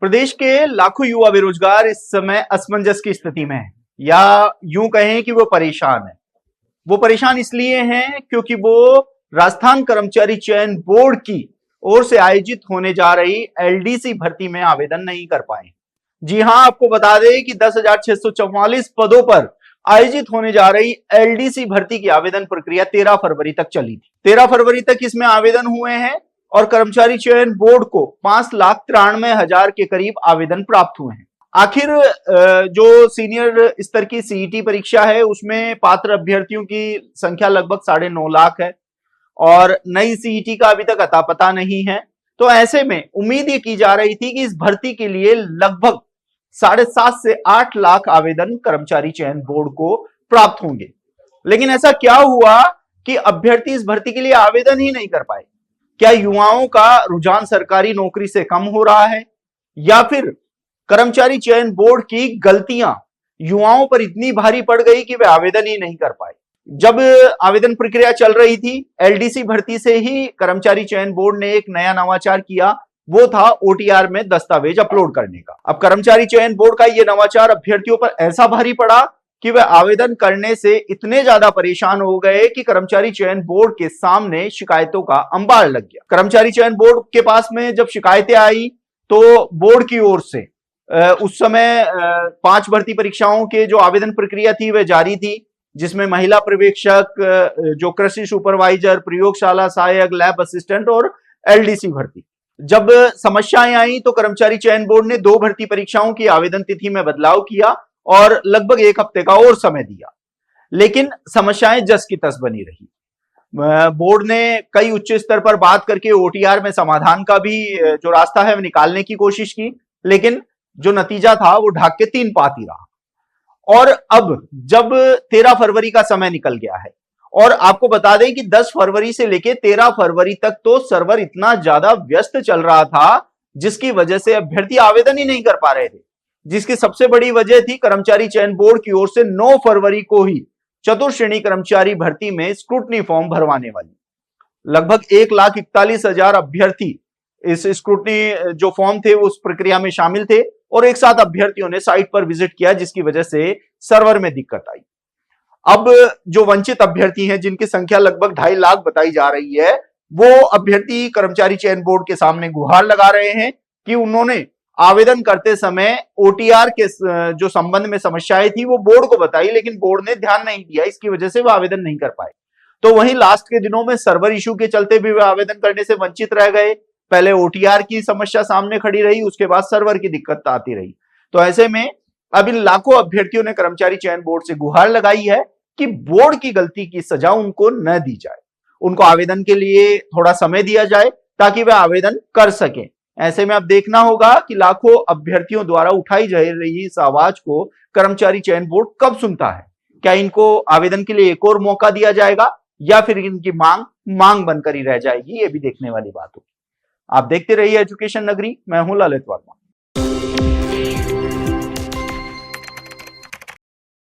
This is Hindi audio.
प्रदेश के लाखों युवा बेरोजगार इस समय असमंजस की स्थिति में है, या यूं कहें कि वो परेशान है। वो परेशान इसलिए हैं क्योंकि वो राजस्थान कर्मचारी चयन बोर्ड की ओर से आयोजित होने जा रही एलडीसी भर्ती में आवेदन नहीं कर पाए। जी हां, आपको बता दें कि 10,644 पदों पर आयोजित होने जा रही एलडीसी भर्ती की आवेदन प्रक्रिया 13 फरवरी तक चली थी। 13 फरवरी तक इसमें आवेदन हुए हैं और कर्मचारी चयन बोर्ड को 5,93,000 के करीब आवेदन प्राप्त हुए हैं। आखिर जो सीनियर स्तर की सीईटी परीक्षा है उसमें पात्र अभ्यर्थियों की संख्या लगभग 9.5 लाख है और नई सीईटी का अभी तक अता पता नहीं है। तो ऐसे में उम्मीद ये की जा रही थी कि इस भर्ती के लिए लगभग 7.5 से 8 लाख आवेदन कर्मचारी चयन बोर्ड को प्राप्त होंगे। लेकिन ऐसा क्या हुआ कि अभ्यर्थी इस भर्ती के लिए आवेदन ही नहीं कर पाए? क्या युवाओं का रुझान सरकारी नौकरी से कम हो रहा है, या फिर कर्मचारी चयन बोर्ड की गलतियां युवाओं पर इतनी भारी पड़ गई कि वे आवेदन ही नहीं कर पाए? जब आवेदन प्रक्रिया चल रही थी, एलडीसी भर्ती से ही कर्मचारी चयन बोर्ड ने एक नया नवाचार किया, वो था ओटीआर में दस्तावेज अपलोड करने का। अब कर्मचारी चयन बोर्ड का यह नवाचार अभ्यर्थियों पर ऐसा भारी पड़ा कि वे आवेदन करने से इतने ज्यादा परेशान हो गए कि कर्मचारी चयन बोर्ड के सामने शिकायतों का अंबार लग गया। कर्मचारी चयन बोर्ड के पास में जब शिकायतें आई तो बोर्ड की ओर से उस समय 5 भर्ती परीक्षाओं के जो आवेदन प्रक्रिया थी वह जारी थी, जिसमें महिला पर्यवेक्षक, जो कृषि सुपरवाइजर, प्रयोगशाला सहायक, लैब असिस्टेंट और एलडीसी भर्ती। जब समस्याएं आई तो कर्मचारी चयन बोर्ड ने 2 भर्ती परीक्षाओं की आवेदन तिथि में बदलाव किया और लगभग 1 हफ्ते का और समय दिया, लेकिन समस्याएं जस की तस बनी रही। बोर्ड ने कई उच्च स्तर पर बात करके ओटीआर में समाधान का भी जो रास्ता है वो निकालने की कोशिश की, लेकिन जो नतीजा था वो ढाक के 3 पात ही रहा। और अब जब 13 फरवरी का समय निकल गया है और आपको बता दें कि 10 फरवरी से लेके 13 फरवरी तक तो सर्वर इतना ज्यादा व्यस्त चल रहा था जिसकी वजह से अभ्यर्थी आवेदन ही नहीं कर पा रहे थे, जिसकी सबसे बड़ी वजह थी कर्मचारी चयन बोर्ड की ओर से 9 फरवरी को ही चतुर्श्रेणी कर्मचारी भर्ती में स्क्रूटनी फॉर्म भरवाने वाली लगभग 1,41,000 अभ्यर्थी इस स्क्रूटनी जो फॉर्म थे उस प्रक्रिया में शामिल थे और एक साथ अभ्यर्थियों ने साइट पर विजिट किया, जिसकी वजह से सर्वर में दिक्कत आई। अब जो वंचित अभ्यर्थी हैं जिनकी संख्या लगभग 2.5 लाख बताई जा रही है, वो अभ्यर्थी कर्मचारी चयन बोर्ड के सामने गुहार लगा रहे हैं कि उन्होंने आवेदन करते समय ओटीआर के जो संबंध में समस्याएं थी वो बोर्ड को बताई, लेकिन बोर्ड ने ध्यान नहीं दिया, इसकी वजह से वो आवेदन नहीं कर पाए। तो वहीं लास्ट के दिनों में सर्वर इशू के चलते भी वे आवेदन करने से वंचित रह गए। पहले ओटीआर की समस्या सामने खड़ी रही, उसके बाद सर्वर की दिक्कत आती रही। तो ऐसे में अब इन लाखों अभ्यर्थियों ने कर्मचारी चयन बोर्ड से गुहार लगाई है कि बोर्ड की गलती की सजा उनको न दी जाए, उनको आवेदन के लिए थोड़ा समय दिया जाए ताकि वे आवेदन कर सकें। ऐसे में अब देखना होगा कि लाखों अभ्यर्थियों द्वारा उठाई जा रही इस आवाज को कर्मचारी चयन बोर्ड कब सुनता है। क्या इनको आवेदन के लिए एक और मौका दिया जाएगा या फिर इनकी मांग बनकर ही रह जाएगी, ये भी देखने वाली बात होगी। आप देखते रहिए एजुकेशन नगरी, मैं हूं ललित वर्मा।